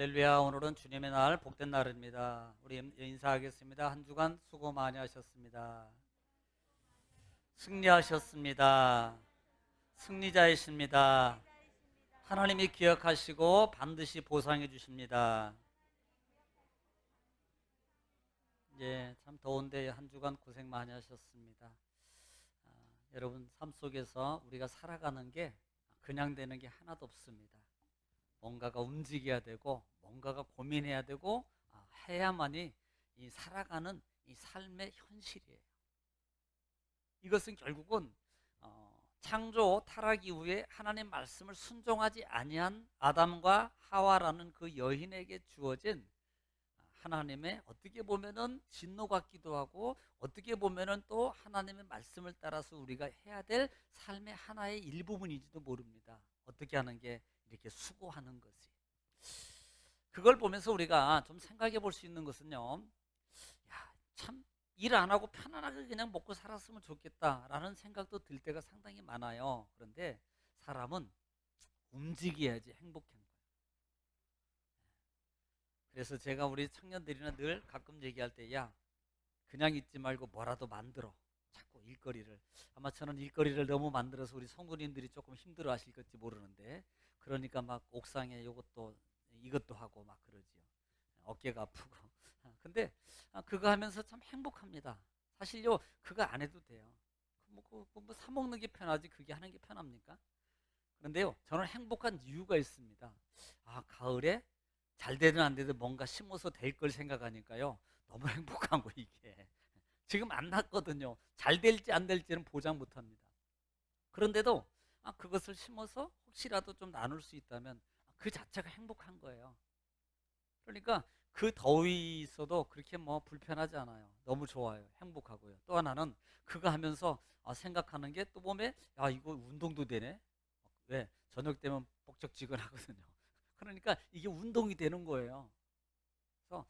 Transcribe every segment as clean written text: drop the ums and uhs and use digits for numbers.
할렐루야. 오늘은 주님의 날, 복된 날입니다. 우리 인사하겠습니다. 한 주간 수고 많이 하셨습니다. 승리하셨습니다. 승리자이십니다. 하나님이 기억하시고 반드시 보상해 주십니다. 예, 참 더운데 한 주간 고생 많이 하셨습니다. 아, 여러분 삶 속에서 우리가 살아가는 게 그냥 되는 게 하나도 없습니다. 뭔가가 움직여야 되고 뭔가가 고민해야 되고 해야만이 이 살아가는 이 삶의 현실이에요. 이것은 결국은 창조 타락 이후에 하나님 말씀을 순종하지 아니한 아담과 하와라는 그 여인에게 주어진 하나님의 어떻게 보면은 진노 같기도 하고 어떻게 보면은 또 하나님의 말씀을 따라서 우리가 해야 될 삶의 하나의 일부분인지도 모릅니다. 어떻게 하는 게 이렇게 수고하는 것이. 그걸 보면서 우리가 좀 생각해 볼 수 있는 것은요. 야, 참 일 안 하고 편안하게 그냥 먹고 살았으면 좋겠다라는 생각도 들 때가 상당히 많아요. 그런데 사람은 움직여야지 행복한 거예요. 그래서 제가 우리 청년들이나 늘 가끔 얘기할 때, 야, 그냥 있지 말고 뭐라도 만들어. 자꾸 일거리를. 아마 저는 일거리를 너무 만들어서 우리 성도님들이 조금 힘들어 하실 건지 모르는데, 그러니까 막 옥상에 이것도 이것도 하고 막 그러지요. 어깨가 아프고. 근데 그거 하면서 참 행복합니다. 사실요, 그거 안 해도 돼요. 사 먹는 게 편하지 그게 하는 게 편합니까? 그런데요, 저는 행복한 이유가 있습니다. 가을에 잘 되든 안 되든 뭔가 심어서 될 걸 생각하니까요, 너무 행복한 거 이게. 지금 안 났거든요. 잘 될지 안 될지는 보장 못 합니다. 그런데도 그것을 심어서 혹시라도 좀 나눌 수 있다면 그 자체가 행복한 거예요. 그러니까 그 더위 있어도 그렇게 뭐 불편하지 않아요. 너무 좋아요. 행복하고요. 또 하나는 그거 하면서 생각하는 게 또 몸에 이거 운동도 되네. 왜? 저녁 되면 뻑적지근하거든요. 그러니까 이게 운동이 되는 거예요. 그래서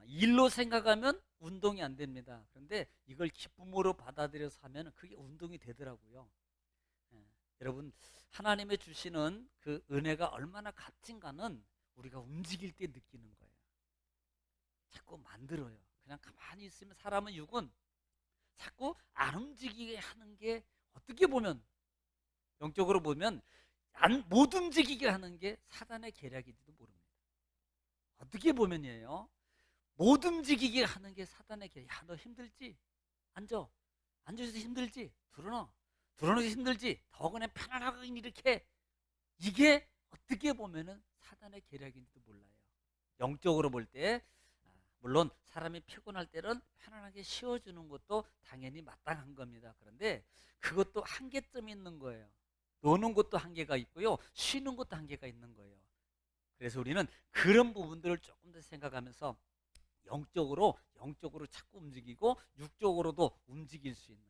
일로 생각하면 운동이 안 됩니다. 그런데 이걸 기쁨으로 받아들여서 하면 그게 운동이 되더라고요. 예. 여러분 하나님의 주시는 그 은혜가 얼마나 값진가는 우리가 움직일 때 느끼는 거예요. 자꾸 만들어요. 그냥 가만히 있으면 사람은 육은 자꾸 안 움직이게 하는 게 어떻게 보면 영적으로 보면 못 움직이게 하는 게 사단의 계략인지도 모릅니다. 어떻게 보면이에요. 못 움직이게 하는 게 사단의 계략. 야, 너 힘들지? 앉아. 앉아서 힘들지? 드러나. 드러나서 힘들지? 더 그냥 편안하게 이렇게. 이게 어떻게 보면은 사단의 계략인지도 몰라요. 영적으로 볼 때 물론 사람이 피곤할 때는 편안하게 쉬어주는 것도 당연히 마땅한 겁니다. 그런데 그것도 한계점이 있는 거예요. 노는 것도 한계가 있고요. 쉬는 것도 한계가 있는 거예요. 그래서 우리는 그런 부분들을 조금 더 생각하면서 영적으로 자꾸 움직이고 육적으로도 움직일 수 있는.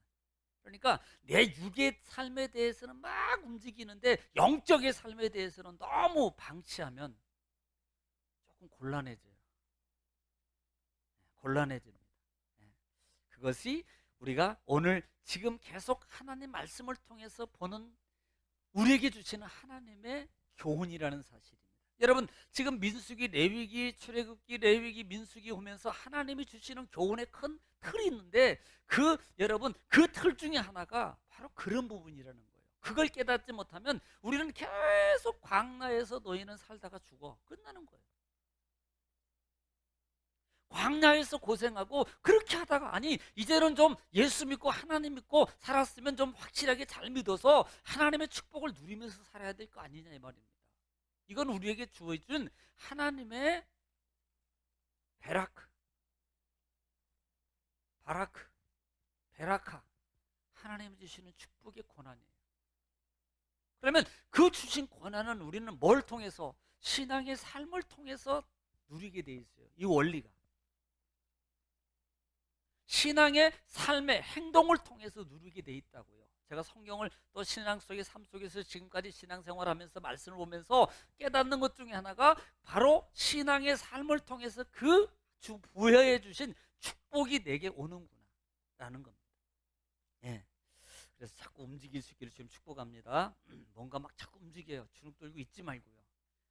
그러니까 내 육의 삶에 대해서는 막 움직이는데 영적의 삶에 대해서는 너무 방치하면 조금 곤란해져요. 곤란해집니다. 예. 그것이 우리가 오늘 지금 계속 하나님 말씀을 통해서 보는 우리에게 주시는 하나님의 교훈이라는 사실입니다. 여러분 지금 민수기, 레위기, 출애굽기, 레위기, 민수기 오면서 하나님이 주시는 교훈의 큰 틀이 있는데 여러분 그 틀 중에 하나가 바로 그런 부분이라는 거예요. 그걸 깨닫지 못하면 우리는 계속 광야에서 너희는 살다가 죽어 끝나는 거예요. 광야에서 고생하고 그렇게 하다가 이제는 좀 예수 믿고 하나님 믿고 살았으면 좀 확실하게 잘 믿어서 하나님의 축복을 누리면서 살아야 될 거 아니냐 이 말입니다. 이건 우리에게 주어진 하나님의 베라크, 바라크, 베라카 하나님이 주시는 축복의 권한이에요. 그러면 그 주신 권한은 우리는 뭘 통해서 신앙의 삶을 통해서 누리게 돼 있어요. 이 원리가 신앙의 삶의 행동을 통해서 누리게 돼 있다고요. 제가 성경을 또 신앙 속의 삶 속에서 지금까지 신앙생활하면서 말씀을 보면서 깨닫는 것 중에 하나가 바로 신앙의 삶을 통해서 그 주 부여해 주신 축복이 내게 오는구나 라는 겁니다. 예. 그래서 자꾸 움직일 수 있기를 지금 축복합니다. 뭔가 막 자꾸 움직여요. 주눅 들고 있지 말고요.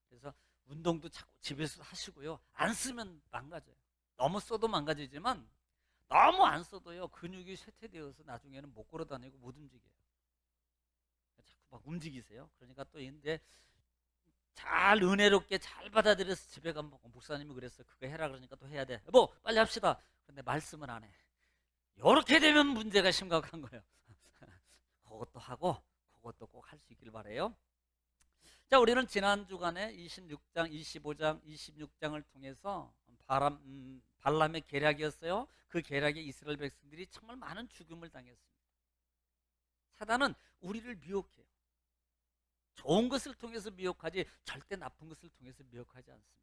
그래서 운동도 자꾸 집에서 하시고요. 안 쓰면 망가져요. 너무 써도 망가지지만 너무 안 써도요. 근육이 쇠퇴되어서 나중에는 못 걸어 다니고 못 움직여요. 자꾸 막 움직이세요. 그러니까 또 이제 잘 은혜롭게 잘 받아들여서 집에 가면 목사님이 그랬어. 그거 해라 그러니까 또 해야 돼. 여보 빨리 합시다. 근데 말씀은 안 해. 이렇게 되면 문제가 심각한 거예요. 그것도 하고 그것도 꼭 할 수 있길 바래요. 자, 우리는 지난 주간에 26장, 25장, 26장을 통해서 발람의 계략이었어요. 그 계략에 이스라엘 백성들이 정말 많은 죽음을 당했습니다. 사단은 우리를 미혹해요. 좋은 것을 통해서 미혹하지 절대 나쁜 것을 통해서 미혹하지 않습니다.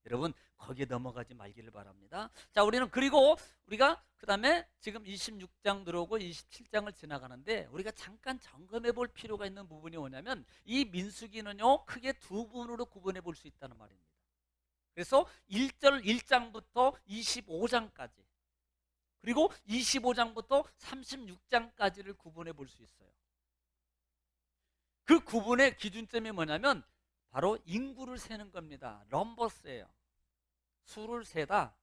여러분 거기에 넘어가지 말기를 바랍니다. 자, 그리고 우리가 그 다음에 지금 26장 들어오고 27장을 지나가는데 우리가 잠깐 점검해 볼 필요가 있는 부분이 뭐냐면 이 민수기는요 크게 두 부분으로 구분해 볼 수 있다는 말입니다. 그래서 1장부터 25장까지 그리고 25장부터 36장까지를 구분해 볼 수 있어요. 그 구분의 기준점이 뭐냐면 바로 인구를 세는 겁니다. 럼버스예요. 수를 세다,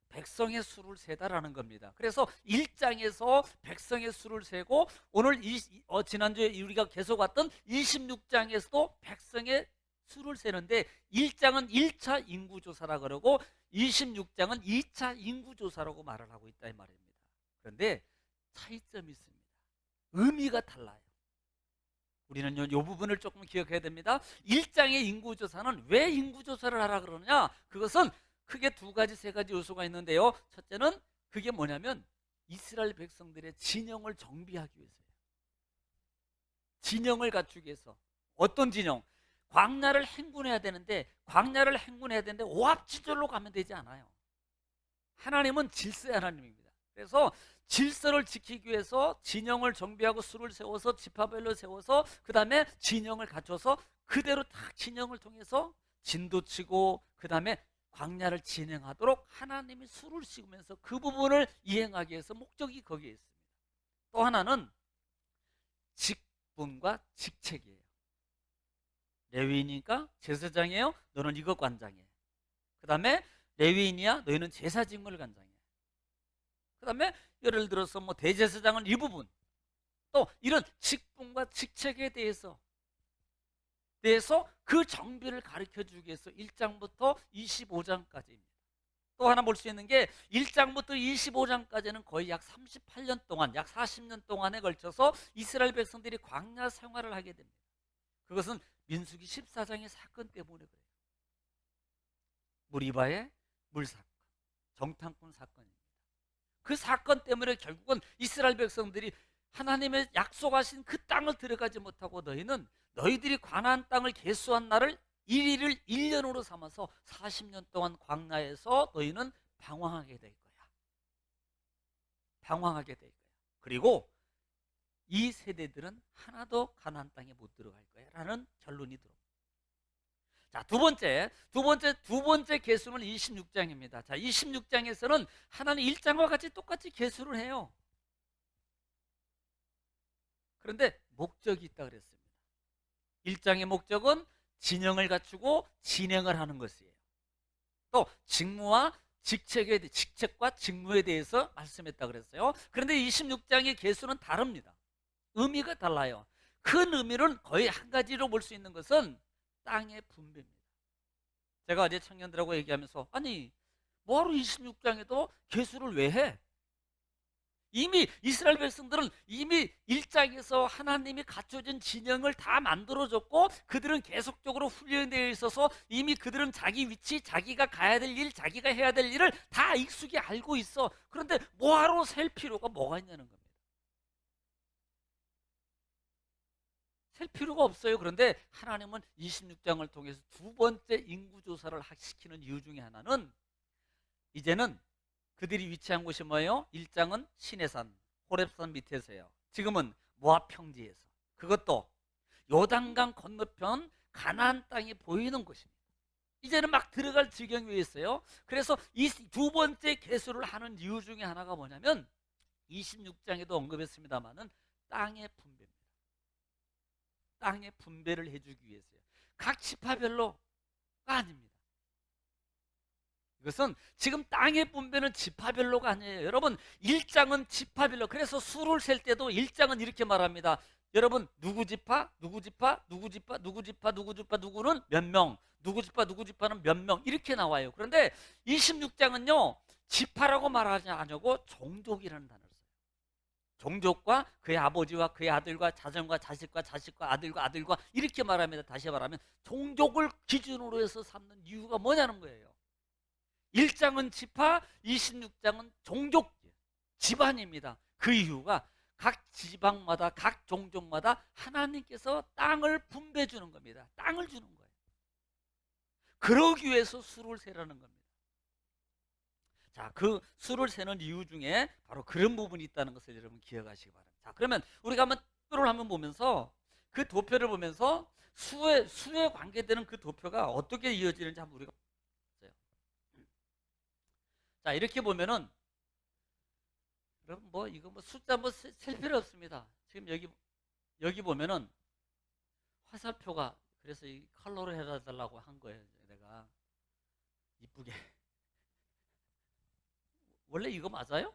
백성의 수를 세다라는 겁니다. 그래서 1장에서 백성의 수를 세고 오늘 지난주에 우리가 계속 왔던 26장에서도 백성의 수를 세는데 1장은 1차 인구조사라 그러고 26장은 2차 인구조사라고 말을 하고 있다 이 말입니다. 그런데 차이점이 있습니다. 의미가 달라요. 우리는 이 부분을 조금 기억해야 됩니다. 1장의 인구조사는 왜 인구조사를 하라 그러느냐? 그것은 크게 두 가지, 세 가지 요소가 있는데요. 첫째는 그게 뭐냐면 이스라엘 백성들의 진영을 정비하기 위해서예요. 진영을 갖추기 위해서. 어떤 진영? 광야를 행군해야 되는데 오합지졸로 가면 되지 않아요. 하나님은 질서의 하나님입니다. 그래서 질서를 지키기 위해서 진영을 정비하고 수를 세워서 지파별로 세워서 그 다음에 진영을 갖춰서 그대로 딱 진영을 통해서 진도치고 그 다음에 광야를 진행하도록 하나님이 수를 씌우면서 그 부분을 이행하기 위해서 목적이 거기에 있습니다. 또 하나는 직분과 직책이에요. 레위인이니까 제사장이에요. 너는 이것 관장해. 그 다음에 레위인이야. 너희는 제사 직무를 관장해. 그 다음에 예를 들어서 대제사장은 이 부분, 또 이런 직분과 직책에 대해서 그 정비를 가르쳐주기 위해서 1장부터 25장까지입니다. 또 하나 볼 수 있는 게 1장부터 25장까지는 거의 약 38년 동안, 약 40년 동안에 걸쳐서 이스라엘 백성들이 광야 생활을 하게 됩니다. 그것은 민수기 14장의 사건 때문에 그래요. 무리바의 물사건, 정탐꾼 사건입니다. 그 사건 때문에 결국은 이스라엘 백성들이 하나님의 약속하신 그 땅을 들어가지 못하고 너희들이 가나안 땅을 계수한 날을 1일을 1년으로 삼아서 40년 동안 광야에서 너희는 방황하게 될 거야. 방황하게 될 거야. 그리고 이 세대들은 하나도 가나안 땅에 못 들어갈 거야 라는 결론이 들어옵니다. 자, 두 번째 계수는 26장입니다. 자, 26장에서는 하나님 1장과 같이 똑같이 계수를 해요. 그런데 목적이 있다 그랬습니다. 1장의 목적은 진영을 갖추고 진행을 하는 것이에요. 또 직책과 직무에 대해서 말씀했다 그랬어요. 그런데 26장의 계수는 다릅니다. 의미가 달라요. 큰 의미는 거의 한 가지로 볼 수 있는 것은 땅의 분배입니다. 제가 어제 청년들하고 얘기하면서 아니 뭐하러 26장에도 계수를 왜 해? 이미 이스라엘 백성들은 이미 1장에서 하나님이 갖춰진 진영을 다 만들어줬고 그들은 계속적으로 훈련되어 있어서 이미 그들은 자기 위치, 자기가 가야 될 일, 자기가 해야 될 일을 다 익숙히 알고 있어. 그런데 뭐하러 셀 필요가 뭐가 있냐는 겁니다. 셀 필요가 없어요. 그런데 하나님은 26장을 통해서 두 번째 인구조사를 시키는 이유 중에 하나는 이제는 그들이 위치한 곳이 뭐예요? 1장은 시내산, 호렙산 밑에서요. 지금은 모압 평지에서. 그것도 요단강 건너편 가나안 땅이 보이는 곳입니다. 이제는 막 들어갈 지경이 있어요. 그래서 이 두 번째 계수를 하는 이유 중에 하나가 뭐냐면 26장에도 언급했습니다마는 땅의 분배입니다. 땅의 분배를 해주기 위해서요. 각 지파별로 아닙니다. 이것은 지금 땅의 분배는 지파별로가 아니에요. 여러분, 일장은 지파별로. 그래서 수를 셀 때도 일장은 이렇게 말합니다. 여러분, 누구 지파, 누구 지파, 누구 지파, 누구 지파, 누구 지파, 누구는 몇 명, 누구 지파, 누구 지파는 몇 명, 이렇게 나와요. 그런데 26장은요 지파라고 말하지 않고 종족이라는 단어를 써요. 종족과 그의 아버지와 그의 아들과 자손과 자식과 자식과 아들과 이렇게 말합니다. 다시 말하면 종족을 기준으로 해서 삼는 이유가 뭐냐는 거예요. 1장은 지파, 26장은 종족, 집안입니다. 그 이유가 각 지방마다 각 종족마다 하나님께서 땅을 분배해 주는 겁니다. 땅을 주는 거예요. 그러기 위해서 수를 세라는 겁니다. 자, 그 수를 세는 이유 중에 바로 그런 부분이 있다는 것을 여러분 기억하시기 바랍니다. 자, 그러면 우리가 한번 표를 한번 보면서 그 도표를 보면서 수에 관계되는 그 도표가 어떻게 이어지는지 한번 우리가 보세요. 자, 이렇게 보면은 여러분 뭐 이거 뭐 숫자 뭐 셀 필요 없습니다. 지금 여기 보면은 화살표가 그래서 이 컬러로 해달라고 한 거예요. 내가 이쁘게. 원래 이거 맞아요?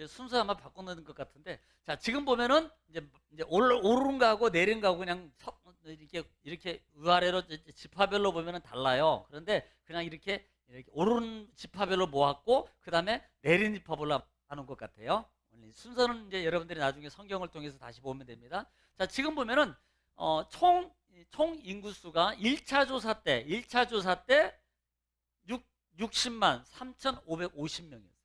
순서 아마 바꿔놓은 것 같은데, 자 지금 보면은 이제 오른 거하고 내린 거하고 그냥 이렇게 위아래로 지파별로 보면은 달라요. 그런데 그냥 이렇게 오른 지파별로 모았고 그 다음에 내린 지파별로 하는 것 같아요. 순서는 이제 여러분들이 나중에 성경을 통해서 다시 보면 됩니다. 자 지금 보면은 총 인구수가 1차 조사 때 60만 3,550명이었어요.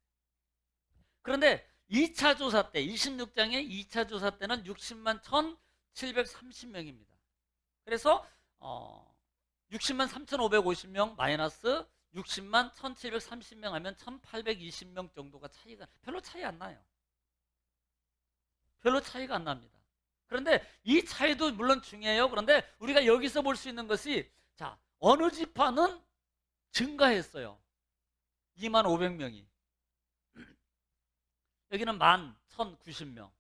그런데 2차 조사 때 26장의 2차 조사 때는 60만 1,730명입니다. 그래서 60만 3,550명 마이너스 60만 1,730명 하면 1,820명 정도가 별로 차이 안 나요. 별로 차이가 안 납니다. 그런데 이 차이도 물론 중요해요. 그런데 우리가 여기서 볼 수 있는 것이, 자 어느 지파는 증가했어요. 2만 500명이. 여기는 11,090명.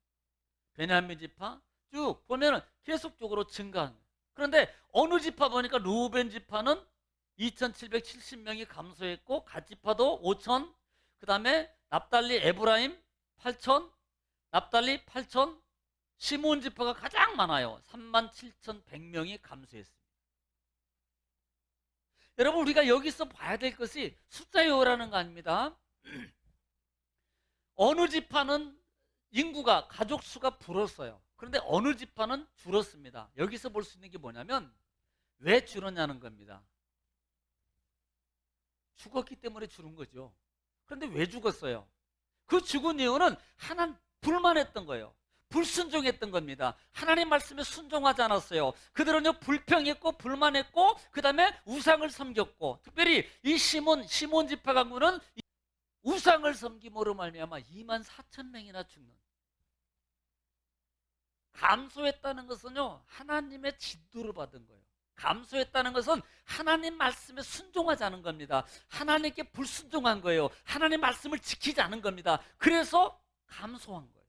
베냐민 지파 쭉 보면은 계속적으로 증가한 거예요. 그런데 어느 지파 보니까 루벤 지파는 2,770명이 감소했고 갓 지파도 5,000, 그 다음에 납달리 에브라임 8,000, 납달리 8,000, 시몬 지파가 가장 많아요. 37,100명이 감소했습니다. 여러분 우리가 여기서 봐야 될 것이 숫자 요라는 거 아닙니다. 어느 지파는 인구가 가족 수가 불었어요. 그런데 어느 지파는 줄었습니다. 여기서 볼 수 있는 게 뭐냐면 왜 줄었냐는 겁니다. 죽었기 때문에 줄은 거죠. 그런데 왜 죽었어요? 그 죽은 이유는 하나님 불만했던 거예요. 불순종했던 겁니다. 하나님 말씀에 순종하지 않았어요. 그들은요 불평했고 불만했고 그 다음에 우상을 섬겼고, 특별히 이 시몬 지파 강구는 우상을 섬김으로 말미암아 2만 4천 명이나 죽는. 감소했다는 것은요 하나님의 진도를 받은 거예요. 감소했다는 것은 하나님 말씀에 순종하지 않은 겁니다. 하나님께 불순종한 거예요. 하나님 말씀을 지키지 않은 겁니다. 그래서 감소한 거예요.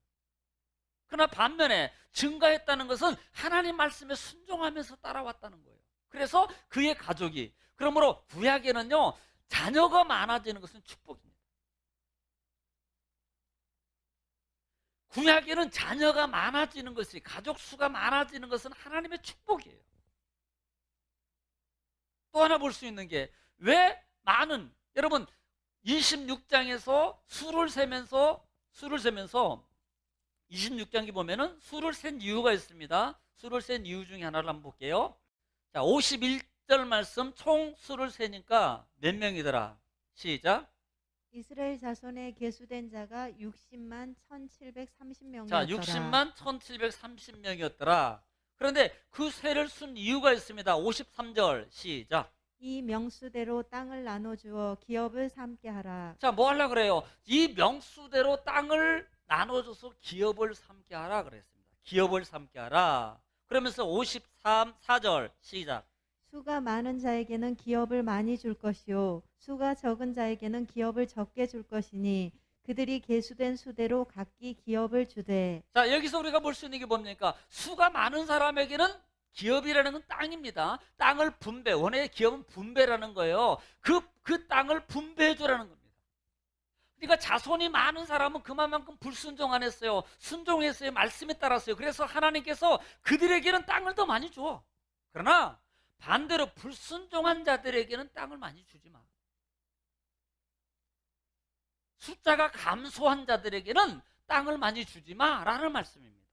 그러나 반면에 증가했다는 것은 하나님 말씀에 순종하면서 따라왔다는 거예요. 그래서 그의 가족이, 그러므로 구약에는요 자녀가 많아지는 것은 축복입니다. 구약에는 자녀가 많아지는 것이, 가족 수가 많아지는 것은 하나님의 축복이에요. 또 하나 볼 수 있는 게, 왜 많은, 여러분 26장에서 수를 세면서 26장에 보면은 수를 센 이유가 있습니다. 수를 센 이유 중에 하나를 한번 볼게요. 자 51절 말씀, 총 수를 세니까 몇 명이더라? 시작. 이스라엘 자손에 계수된 자가 60만 1,730명이었더라. 자 60만 1,730명이었더라. 그런데 그 세를 순 이유가 있습니다. 53절 시작. 이 명수대로 땅을 나눠주어 기업을 삼게 하라. 자, 뭐 하려고 그래요? 이 명수대로 땅을 나눠줘서 기업을 삼게 하라 그랬습니다. 기업을 삼게 하라. 그러면서 54절 시작. 수가 많은 자에게는 기업을 많이 줄 것이요 수가 적은 자에게는 기업을 적게 줄 것이니 그들이 계수된 수대로 각기 기업을 주되. 자, 여기서 우리가 볼 수 있는 게 뭡니까? 수가 많은 사람에게는 기업이라는 건 땅입니다. 땅을 분배, 원의 기업은 분배라는 거예요. 그 땅을 분배해 주라는 겁니다. 그러니까 자손이 많은 사람은 그만큼 불순종 안 했어요. 순종했어요. 말씀에 따랐어요. 그래서 하나님께서 그들에게는 땅을 더 많이 줘. 그러나 반대로 불순종한 자들에게는 땅을 많이 주지 마. 숫자가 감소한 자들에게는 땅을 많이 주지 마라는 말씀입니다.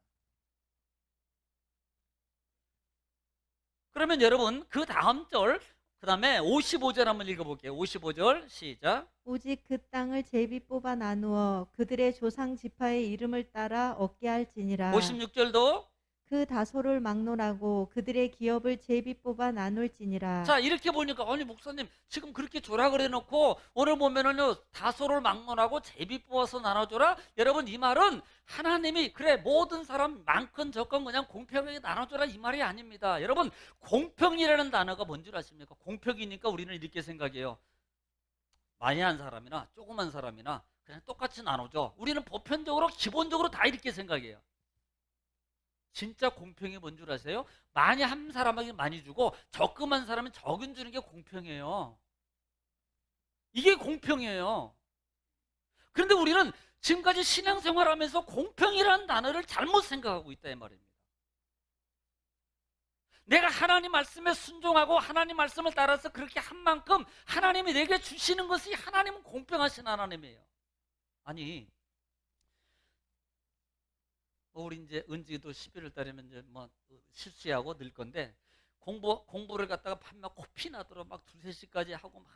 그러면 여러분 그 다음 절, 그 다음에 55절 한번 읽어볼게요. 55절 시작. 오직 그 땅을 제비 뽑아 나누어 그들의 조상 지파의 이름을 따라 얻게 할지니라. 56절도 그 다소를 막론하고 그들의 기업을 제비 뽑아 나눌지니라. 자, 이렇게 보니까 아니 목사님 지금 그렇게 조라 그래 놓고 오늘 보면은요 다소를 막론하고 제비 뽑아서 나눠줘라. 여러분 이 말은 하나님이 그래 모든 사람 많건 적건 그냥 공평하게 나눠줘라 이 말이 아닙니다. 여러분 공평이라는 단어가 뭔 줄 아십니까? 공평이니까 우리는 이렇게 생각해요. 많이 한 사람이나 조그만 사람이나 그냥 똑같이 나눠줘. 우리는 보편적으로 기본적으로 다 이렇게 생각해요. 진짜 공평이 뭔 줄 아세요? 많이 한 사람에게 많이 주고 적금 한 사람은 적은 주는 게 공평해요. 이게 공평이에요. 그런데 우리는 지금까지 신앙생활하면서 공평이라는 단어를 잘못 생각하고 있다 이 말입니다. 내가 하나님 말씀에 순종하고 하나님 말씀을 따라서 그렇게 한 만큼 하나님이 내게 주시는 것이 하나님은 공평하신 하나님이에요. 아니 우리 이제 은지도 11월 달이면 이제 뭐 실수하고 늘 건데 공부를 갖다가 밤낮 코피 나도록 막 2, 3시까지 하고 막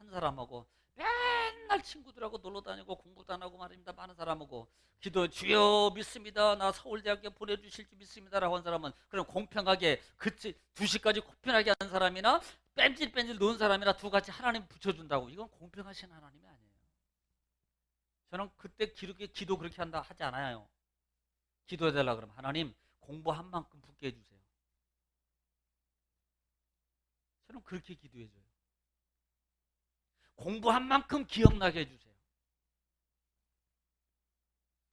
한 사람하고 맨날 친구들하고 놀러 다니고 공부도 안 하고 말입니다. 많은 사람하고 기도 주여 믿습니다. 나 서울대학교 보내주실 줄 믿습니다라고 한 사람은 그럼 공평하게 그치 2시까지 코피나게 하는 사람이나 뺀질뺀질 노는 사람이나 두 같이 하나님 붙여준다고 이건 공평하신 하나님이 아니에요. 저는 그때 기도 그렇게 한다 하지 않아요. 기도해달라 그러면 하나님 공부한 만큼 붙게 해주세요. 저는 그렇게 기도해줘요. 공부한 만큼 기억나게 해주세요.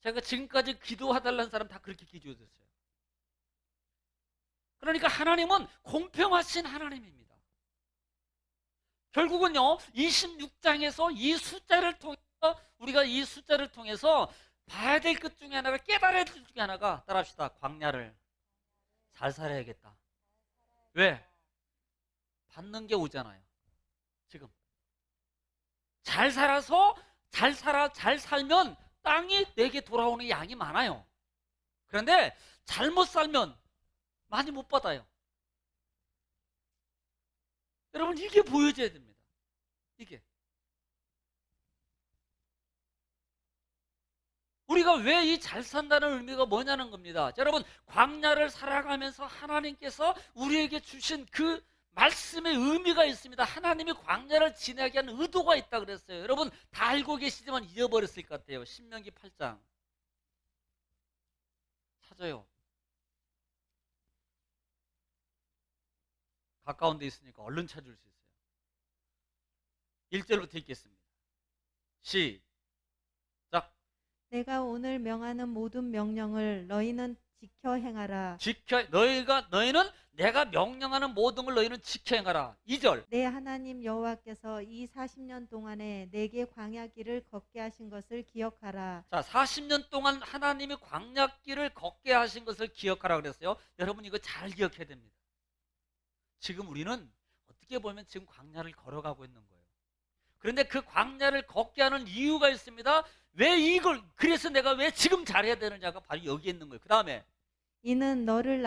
제가 지금까지 기도해달라는 사람 다 그렇게 기도해줬어요. 그러니까 하나님은 공평하신 하나님입니다. 결국은요 26장에서 이 숫자를 통해서 우리가 이 숫자를 통해서 봐야 될 것 중에 하나가 깨달아야 될 것 중에 하나가 따라합시다. 광야를 잘 살아야겠다. 왜? 받는 게 오잖아요. 지금 잘 살아서 잘 살면 땅이 내게 돌아오는 양이 많아요. 그런데 잘못 살면 많이 못 받아요. 여러분 이게 보여져야 됩니다. 이게 우리가 왜 이 잘 산다는 의미가 뭐냐는 겁니다. 자, 여러분 광야를 살아가면서 하나님께서 우리에게 주신 그 말씀의 의미가 있습니다. 하나님이 광야를 지나게 하는 의도가 있다 그랬어요. 여러분 다 알고 계시지만 잊어버렸을 것 같아요. 신명기 8장 찾아요. 가까운 데 있으니까 얼른 찾을 수 있어요. 1절부터 읽겠습니다. 시작. 내가 오늘 명하는 모든 명령을 너희는 지켜 행하라. 너희는 내가 명령하는 모든 걸 너희는 지켜 행하라. 2절. 내 하나님 여호와께서 이 40년 동안에 내게 광야길을 걷게 하신 것을 기억하라. 자, 40년 동안 하나님이 광야길을 걷게 하신 것을 기억하라 그랬어요. 여러분 이거 잘 기억해야 됩니다. 지금 우리는 어떻게 보면 지금 광야를 걸어가고 있는 거예요. 그런데 그 광야를 걷게 하는 이유가 있습니다. 그래서 내가 왜 지금 잘해야 되느냐가 바로 여기 있는 거예요. 그 다음에 이는 너를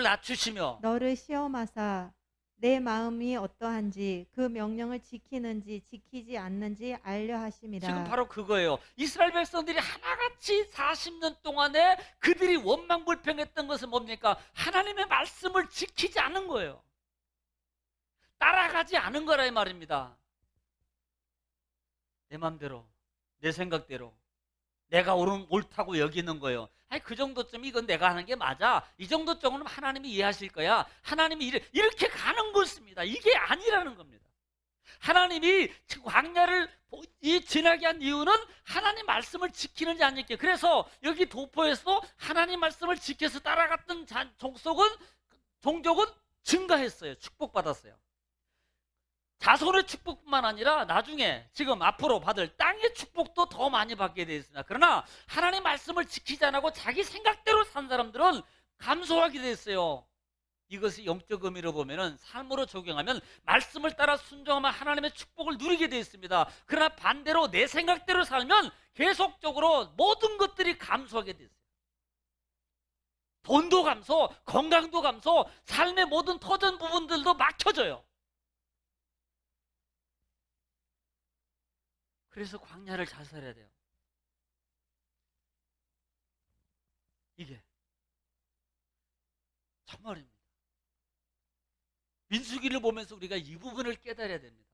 낮추시며 너를 시험하사 내 마음이 어떠한지 그 명령을 지키는지 지키지 않는지 알려 하심이라. 지금 바로 그거예요. 이스라엘 백성들이 하나같이 40년 동안에 그들이 원망불평했던 것은 뭡니까? 하나님의 말씀을 지키지 않은 거예요. 따라가지 않은 거라 이 말입니다. 내 마음대로 내 생각대로 내가 옳다고 여기는 거예요. 아니 그 정도쯤 이건 내가 하는 게 맞아. 이 정도쯤은 하나님이 이해하실 거야. 하나님이 이렇게 가는 것입니다. 이게 아니라는 겁니다. 하나님이 광야를 지나게 한 이유는 하나님 말씀을 지키는지 아닐게. 그래서 여기 도포에서 하나님 말씀을 지켜서 따라갔던 족속은 종족은 증가했어요. 축복받았어요. 자손의 축복뿐만 아니라 나중에 지금 앞으로 받을 땅의 축복도 더 많이 받게 되어 있습니다. 그러나 하나님 말씀을 지키지 않고 자기 생각대로 산 사람들은 감소하게 되어 있어요. 이것이 영적 의미로 보면은 삶으로 적용하면 말씀을 따라 순종하면 하나님의 축복을 누리게 되어 있습니다. 그러나 반대로 내 생각대로 살면 계속적으로 모든 것들이 감소하게 되어 있어요. 돈도 감소, 건강도 감소, 삶의 모든 터전 부분들도 막혀져요. 그래서 광야를 잘 살아야 돼요. 이게 정말입니다. 민수기를 보면서 우리가 이 부분을 깨달아야 됩니다.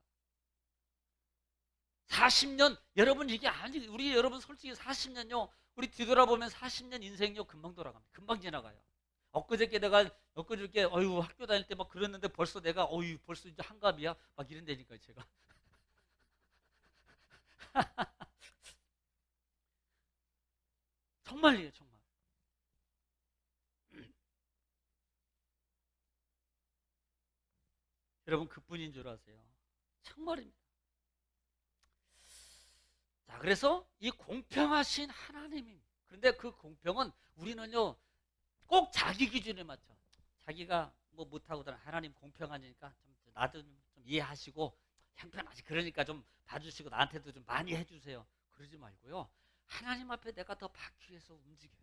40년, 여러분 이게 아니, 우리 여러분 솔직히 40년요, 우리 뒤돌아보면 40년 인생요 금방 돌아갑니다. 금방 지나가요. 엊그저께 어휴 학교 다닐 때 막 그랬는데 벌써 내가 어휴 벌써 이제 한갑이야 막 이런다니까요 제가. 정말이에요, 정말. 여러분 그뿐인 줄 아세요? 정말입니다. 자, 그래서 이 공평하신 하나님입니다. 그런데 그 공평은 우리는요 꼭 자기 기준에 맞춰. 자기가 뭐 못하거든 하나님 공평하니까 좀 나도 좀 이해하시고 형편하지 그러니까 좀 봐주시고 나한테도 좀 많이 해주세요. 그러지 말고요. 하나님 앞에 내가 더 받기 위해서 움직여요.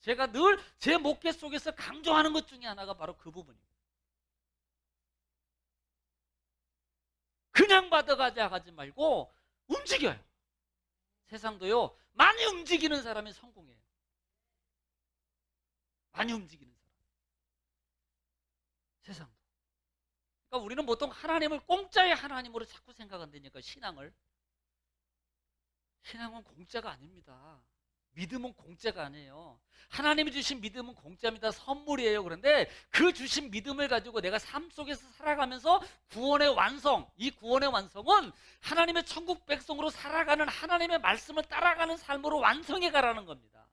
제가 늘 제 목회 속에서 강조하는 것 중에 하나가 바로 그 부분입니다. 그냥 받아가자 하지 말고 움직여요. 세상도요 많이 움직이는 사람이 성공해요. 많이 움직이는 사람. 세상도. 그러니까 우리는 보통 하나님을 공짜의 하나님으로 자꾸 생각한다니까 신앙은 공짜가 아닙니다. 믿음은 공짜가 아니에요. 하나님이 주신 믿음은 공짜입니다. 선물이에요. 그런데 그 주신 믿음을 가지고 내가 삶 속에서 살아가면서 구원의 완성, 이 구원의 완성은 하나님의 천국 백성으로 살아가는 하나님의 말씀을 따라가는 삶으로 완성해 가라는 겁니다.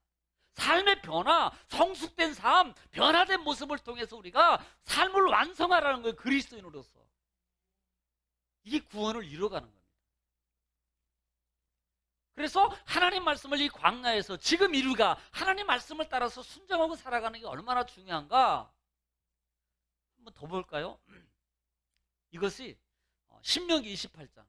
삶의 변화, 성숙된 삶, 변화된 모습을 통해서 우리가 삶을 완성하라는 거예요. 그리스도인으로서. 이게 구원을 이뤄가는 겁니다. 그래서 하나님 말씀을 이 광야에서 지금 우리가 하나님 말씀을 따라서 순종하고 살아가는 게 얼마나 중요한가 한번 더 볼까요? 이것이 신명기 28장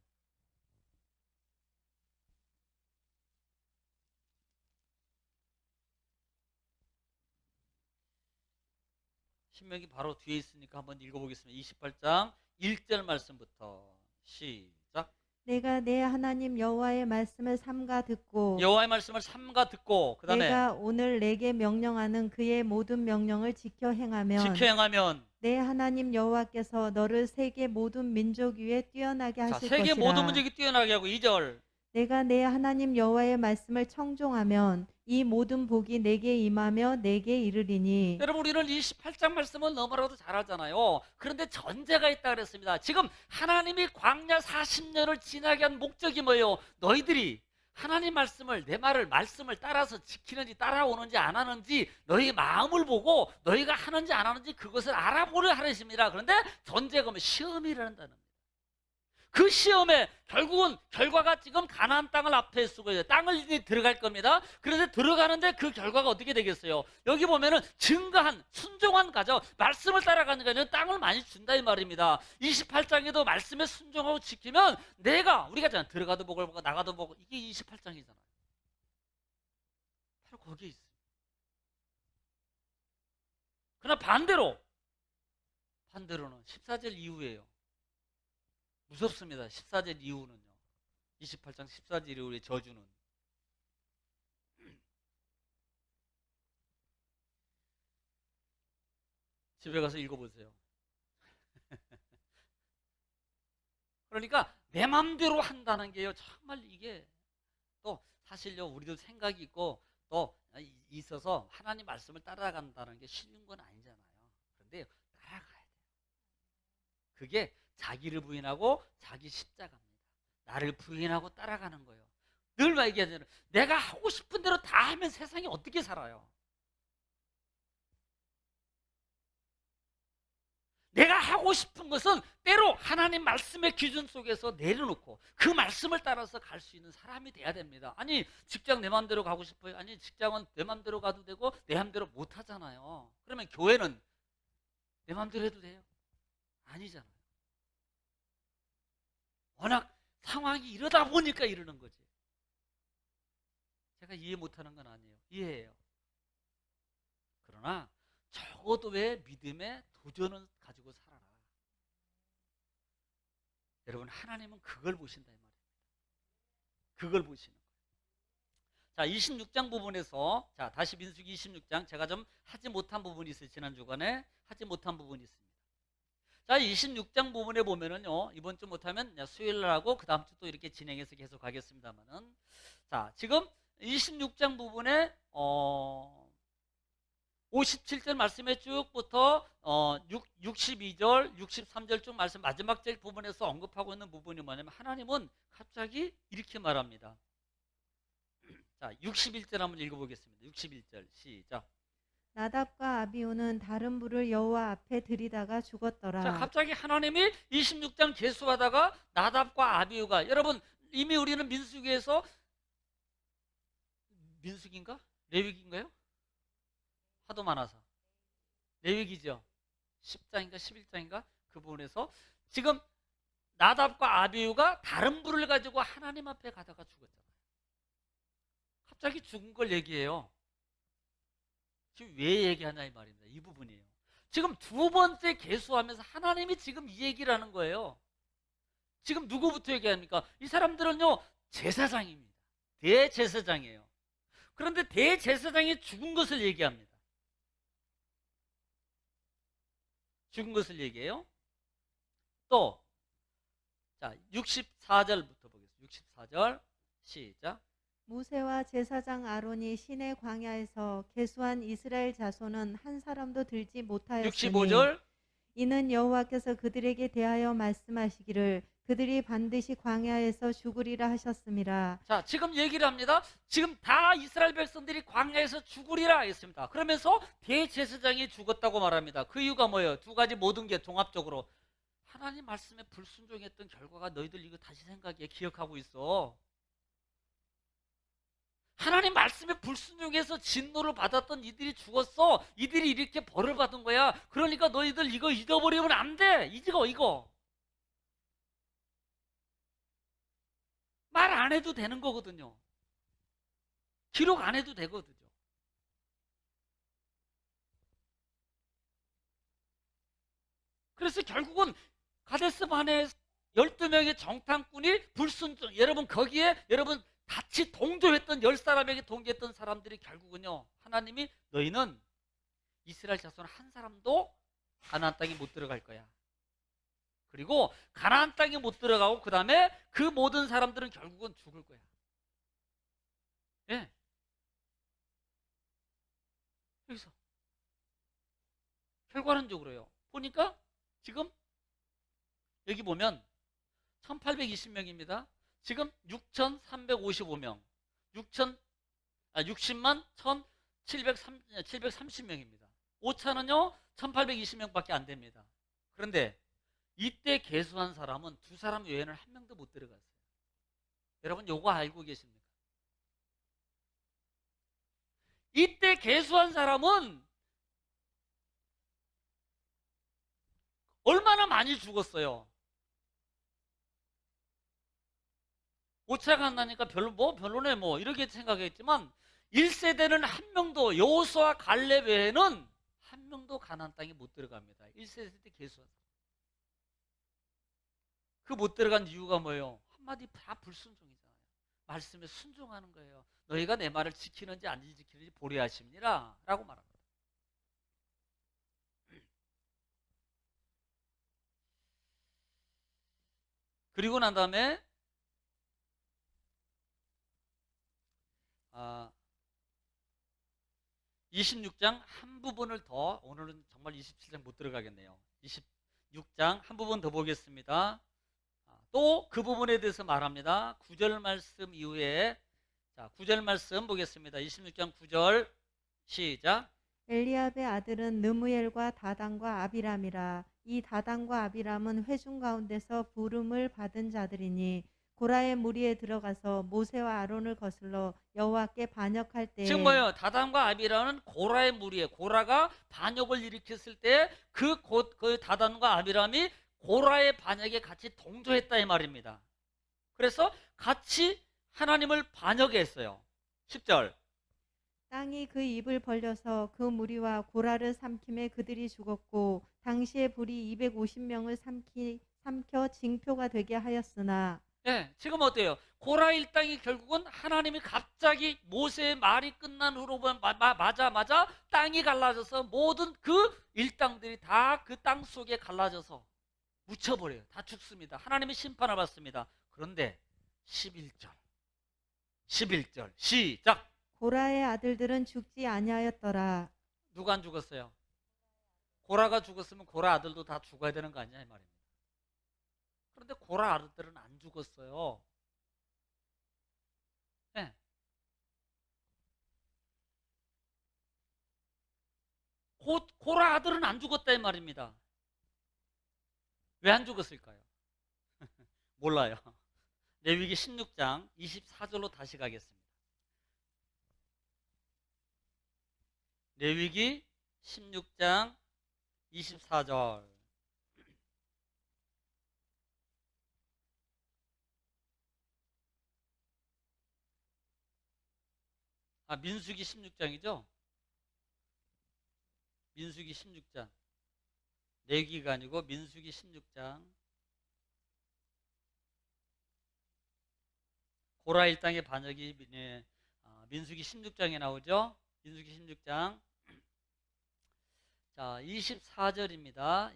신명기 바로 뒤에 있으니까 한번 읽어보겠습니다. 28장 1절 말씀부터 시작. 내가 내 하나님 여호와의 말씀을 삼가 듣고 여호와의 말씀을 삼가 듣고 그 다음에 내가 오늘 내게 명령하는 그의 모든 명령을 지켜 행하면 내 하나님 여호와께서 너를 세계 모든 민족 위에 뛰어나게 자, 하실 세계 모든 것이라. 문제기 뛰어나게 하고 2절 내가 내 하나님 여호와의 말씀을 청종하면 이 모든 복이 내게 임하며 내게 이르리니. 여러분 우리는 28장 말씀은 너무나도 잘 알잖아요. 그런데 전제가 있다 그랬습니다. 지금 하나님이 광야 40년을 지나게 한 목적이 뭐예요? 너희들이 하나님 말씀을 내 말씀을 따라서 지키는지 따라오는지 안 하는지 너희 마음을 보고 너희가 하는지 안 하는지 그것을 알아보려 하십니다. 그런데 전제가 뭐 시험이라는 단어입니다. 그 시험에 결국은 결과가 지금 가나안 땅을 앞에 쓰고 있어요. 땅을 이제 들어갈 겁니다. 그런데 들어가는데 그 결과가 어떻게 되겠어요? 여기 보면은 증거한 순종한 가정 말씀을 따라가는 게 아니라 땅을 많이 준다 이 말입니다. 28장에도 말씀에 순종하고 지키면 우리가 들어가도 복을 보고 나가도 복을 이게 28장이잖아요. 바로 거기에 있어요. 그러나 반대로는 14절 이후에요. 무섭습니다. 14절 이후는요. 28장 14절 이후의 저주는 집에 가서 읽어보세요. 그러니까 내 맘대로 한다는 게요. 정말 이게 또 사실요. 우리도 생각이 있고 또 있어서 하나님 말씀을 따라간다는 게 쉬운 건 아니잖아요. 그런데 따라가야 돼요. 그게 자기를 부인하고 자기 십자가입니다. 나를 부인하고 따라가는 거예요. 늘 얘기하잖아요. 내가 하고 싶은 대로 다 하면 세상이 어떻게 살아요? 내가 하고 싶은 것은 때로 하나님 말씀의 기준 속에서 내려놓고 그 말씀을 따라서 갈 수 있는 사람이 돼야 됩니다. 아니 직장 내 마음대로 가고 싶어요. 아니 직장은 내 마음대로 가도 되고 내 마음대로 못 하잖아요. 그러면 교회는 내 마음대로 해도 돼요? 아니잖아요. 워낙 상황이 이러다 보니까 이러는 거지. 제가 이해 못하는 건 아니에요. 이해해요. 그러나 적어도 왜 믿음의 도전은 가지고 살아라. 여러분 하나님은 그걸 보신다 이 말입니다. 그걸 보시는 거예요. 자 26장 부분에서 자 다시 민수기 26장 제가 좀 하지 못한 부분이 있어요. 지난 주간에 하지 못한 부분이 있습니다. 자 26장 부분에 보면은요 이번 주 못하면 수요일 날 하고 그 다음 주 또 이렇게 진행해서 계속 가겠습니다만은 자 지금 26장 부분에 57절 말씀에 쭉부터 62절, 63절 쭉 말씀 마지막 절 부분에서 언급하고 있는 부분이 뭐냐면 하나님은 갑자기 이렇게 말합니다. 자, 61절 한번 읽어보겠습니다. 61절 시작. 나답과 아비후는 다른 불을 여호와 앞에 들이다가 죽었더라. 자, 갑자기 하나님이 26장 계수하다가 나답과 아비후가 여러분 이미 우리는 민수기에서 민수기인가? 레위기인가요? 하도 많아서 레위기죠. 10장인가 11장인가 그 부분에서 지금 나답과 아비후가 다른 불을 가지고 하나님 앞에 가다가 죽었잖아요. 갑자기 죽은 걸 얘기해요. 지금 왜 얘기하냐 이 말입니다. 이 부분이에요. 지금 두 번째 계수하면서 하나님이 지금 이 얘기를 하는 거예요. 지금 누구부터 얘기합니까? 이 사람들은요 제사장입니다. 대제사장이에요. 그런데 대제사장이 죽은 것을 얘기합니다. 죽은 것을 얘기해요. 또, 자, 64절부터 보겠습니다. 64절, 시작. 모세와 제사장 아론이 시내 광야에서 계수한 이스라엘 자손은 한 사람도 들지 못하였으니 65절, 이는 여호와께서 그들에게 대하여 말씀하시기를 그들이 반드시 광야에서 죽으리라 하셨습니다. 자, 지금 얘기를 합니다. 지금 다 이스라엘 백성들이 광야에서 죽으리라 했습니다. 그러면서 대제사장이 죽었다고 말합니다. 그 이유가 뭐예요? 두 가지 모든 게 종합적으로 하나님 말씀에 불순종했던 결과가 너희들 이거 다시 생각해 기억하고 있어. 하나님 말씀에 불순종해서 진노를 받았던 이들이 죽었어. 이들이 이렇게 벌을 받은 거야. 그러니까 너희들 이거 잊어버리면 안 돼. 이거. 말 안 해도 되는 거거든요. 기록 안 해도 되거든요. 그래서 결국은 가데스 바네에 12명의 정탐꾼이 불순종, 여러분 거기에 여러분 같이 동조했던 10사람에게 동조했던 사람들이 결국은요 하나님이 너희는 이스라엘 자손 한 사람도 가나안 땅에 못 들어갈 거야. 그리고 가나안 땅에 못 들어가고 그 다음에 그 모든 사람들은 결국은 죽을 거야. 예. 여기서 결과론적으로요. 보니까 지금 여기 보면 1820명입니다. 지금 6355명. 60만 1730명입니다. 오차는요 1820명밖에 안 됩니다. 그런데 이때 계수한 사람은 두 사람 외에는 한 명도 못 들어갔어요. 여러분 요거 알고 계십니까? 이때 계수한 사람은 얼마나 많이 죽었어요. 오차가 안 나니까 별로네 이렇게 생각했지만 1세대는 한 명도 여호수아 갈렙 외에는 한 명도 가나안 땅에 못 들어갑니다. 1세대 때 계수한 사람. 그 못 들어간 이유가 뭐예요? 한마디 다 불순종이잖아요. 말씀에 순종하는 거예요. 너희가 내 말을 지키는지 안 지키는지 보려 하십니라 라고 말합니다. 그리고 난 다음에 26장 한 부분을 더, 오늘은 정말 27장 못 들어가겠네요. 26장 한 부분 더 보겠습니다. 또 그 부분에 대해서 말합니다. 9절 말씀 이후에, 자 9절 말씀 보겠습니다. 26장 9절 시작. 엘리압의 아들은 느무엘과 다단과 아비람이라. 이 다단과 아비람은 회중 가운데서 부름을 받은 자들이니 고라의 무리에 들어가서 모세와 아론을 거슬러 여호와께 반역할 때에 지금 뭐예요? 다단과 아비람은 고라의 무리에 고라가 반역을 일으켰을 때 그 다단과 아비람이 고라의 반역에 같이 동조했다 이 말입니다. 그래서 같이 하나님을 반역했어요. 10절. 땅이 그 입을 벌려서 그 무리와 고라를 삼킴에 그들이 죽었고 당시에 불이 250명을 삼켜 징표가 되게 하였으나 네, 지금 어때요? 고라 일당이 결국은 하나님이 갑자기 모세의 말이 끝난 후로 맞아 땅이 갈라져서 모든 그 일당들이 다 그 땅 속에 갈라져서 묻혀버려요. 다 죽습니다. 하나님이 심판을 받습니다. 그런데 11절 시작. 고라의 아들들은 죽지 아니하였더라. 누가 안 죽었어요? 고라가 죽었으면 고라 아들도 다 죽어야 되는 거 아니냐 이 말입니다. 그런데 고라 아들들은 안 죽었어요. 네. 고라 아들은 안 죽었다 이 말입니다. 왜 안 죽었을까요? 몰라요. 레위기 16장 24절로 다시 가겠습니다. 레위기 16장 24절. 민수기 16장이죠? 민수기 16장. 레위기가 아니고 민수기 16장. 고라 일당의 반역이 민수기 16장에 나오죠? 민수기 16장. 자, 24절입니다.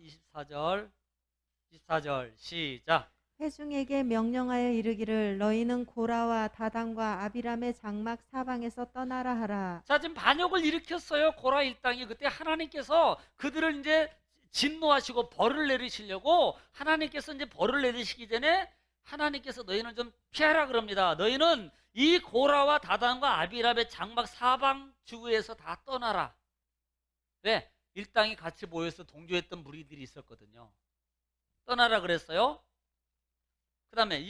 24절 시작. 회중에게 명령하여 이르기를 너희는 고라와 다단과 아비람의 장막 사방에서 떠나라 하라. 자, 지금 반역을 일으켰어요. 고라 일당이. 그때 하나님께서 그들을 이제 진노하시고 벌을 내리시려고 하나님께서 이제 벌을 내리시기 전에 하나님께서 너희는 좀 피하라 그럽니다. 너희는 이 고라와 다단과 아비람의 장막 사방 주위에서 다 떠나라. 왜? 일당이 같이 모여서 동조했던 무리들이 있었거든요. 떠나라 그랬어요. 그 다음에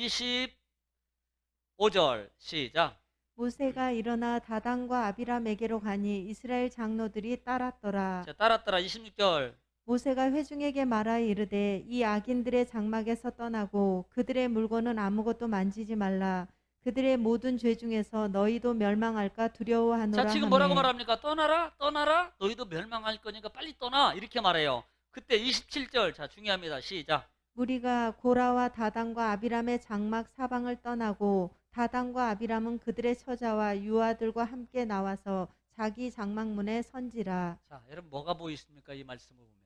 25절 시작. 모세가 일어나 다단과 아비람에게로 가니 이스라엘 장로들이 따랐더라. 자, 따랐더라. 26절. 모세가 회중에게 말하여 이르되 이 악인들의 장막에서 떠나고 그들의 물건은 아무것도 만지지 말라. 그들의 모든 죄 중에서 너희도 멸망할까 두려워하노라. 자, 지금 뭐라고 말합니까? 떠나라, 떠나라. 너희도 멸망할 거니까 빨리 떠나. 이렇게 말해요. 그때 27절. 자, 중요합니다. 시작. 무리가 고라와 다단과 아비람의 장막 사방을 떠나고 다단과 아비람은 그들의 처자와 유아들과 함께 나와서 자기 장막문에 선지라. 자, 여러분 뭐가 보이십니까? 이 말씀을 보면.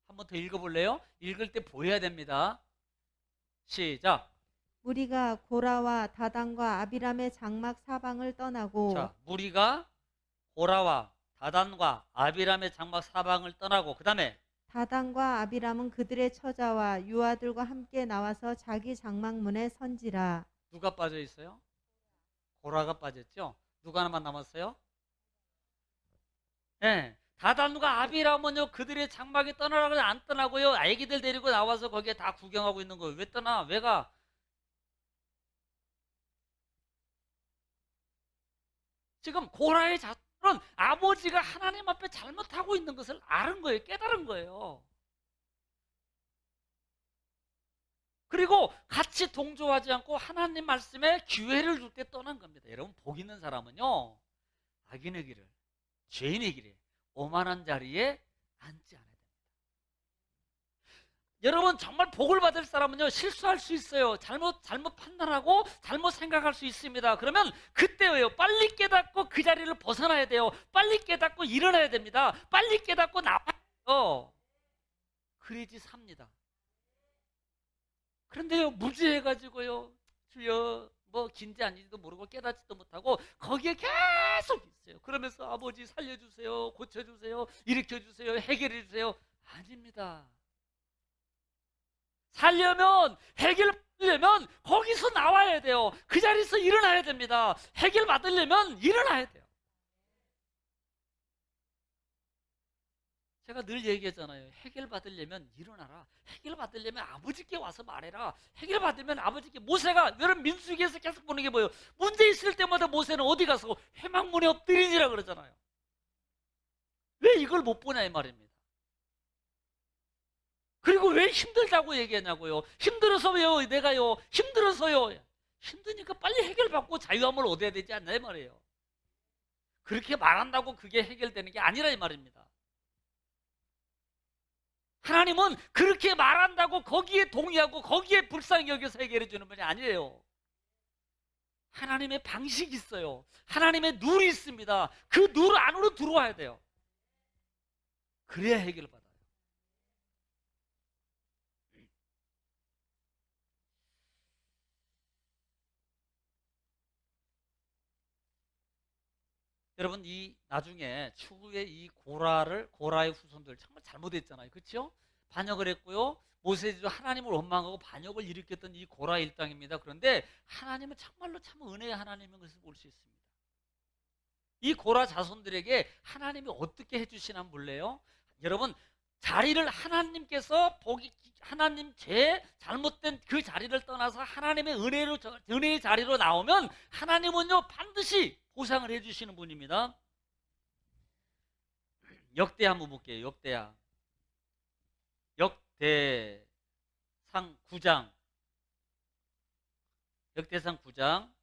한번 더 읽어볼래요? 읽을 때 보여야 됩니다. 시작. 무리가 고라와 다단과 아비람의 장막 사방을 떠나고 자, 무리가 고라와 다단과 아비람의 장막 사방을 떠나고 그 다음에 다단과 아비람은 그들의 처자와 유아들과 함께 나와서 자기 장막문에 선지라. 누가 빠져 있어요? 고라가 빠졌죠? 누가 하나만 남았어요? 네. 다단과 아비람은요 그들의 장막에 떠나라고 안 떠나고요 아기들 데리고 나와서 거기에 다 구경하고 있는 거예요. 왜 떠나? 왜 가? 지금 고라의 자손은 아버지가 하나님 앞에 잘못하고 있는 것을 아는 거예요. 깨달은 거예요. 그리고 같이 동조하지 않고 하나님 말씀에 기회를 줄 때 떠난 겁니다. 여러분 복 있는 사람은요 악인의 길을 죄인의 길에 오만한 자리에 앉지 않아야 됩니다. 여러분 정말 복을 받을 사람은요 실수할 수 있어요. 잘못 판단하고 잘못 생각할 수 있습니다. 그러면 그때예요. 빨리 깨닫고 그 자리를 벗어나야 돼요. 빨리 깨닫고 일어나야 됩니다. 빨리 깨닫고 나와야 돼요. 그래야지 삽니다. 그런데요 무지해가지고요 주여 뭐 긴지 아닌지도 모르고 깨닫지도 못하고 거기에 계속 있어요. 그러면서 아버지 살려주세요, 고쳐주세요, 일으켜주세요, 해결해주세요. 아닙니다. 살려면 해결받으려면 거기서 나와야 돼요. 그 자리에서 일어나야 됩니다. 해결받으려면 일어나야 돼요. 제가 늘 얘기했잖아요. 해결 받으려면 일어나라. 해결 받으려면 아버지께 와서 말해라. 해결 받으면 아버지께. 모세가 여러분 민수기에서 계속 보는 게 뭐예요? 문제 있을 때마다 모세는 어디 가서 회막문에 엎드리니라 그러잖아요. 왜 이걸 못 보냐 이 말입니다. 그리고 왜 힘들다고 얘기하냐고요. 힘들어서 왜요? 내가요. 힘들어서요. 힘드니까 빨리 해결받고 자유함을 얻어야 되지 않나 이 말이에요. 그렇게 말한다고 그게 해결되는 게 아니라 이 말입니다. 하나님은 그렇게 말한다고 거기에 동의하고 거기에 불쌍히 여겨서 해결해 주는 분이 아니에요. 하나님의 방식이 있어요. 하나님의 룰이 있습니다. 그 룰 안으로 들어와야 돼요. 그래야 해결받아요. 여러분 이 나중에 추후에 이 고라의 후손들 정말 잘못했잖아요. 그렇죠? 반역을 했고요. 모세도 하나님을 원망하고 반역을 일으켰던 이 고라 일당입니다. 그런데 하나님은 정말로 참 은혜의 하나님인 것을 볼 수 있습니다. 이 고라 자손들에게 하나님이 어떻게 해주시나 몰래요? 여러분 자리를 하나님께서 하나님 잘못된 그 자리를 떠나서 하나님의 은혜의 자리로 나오면 하나님은요 반드시 보상을 해주시는 분입니다. 역대하 한번 볼게요. 역대상 9장 역대상 9장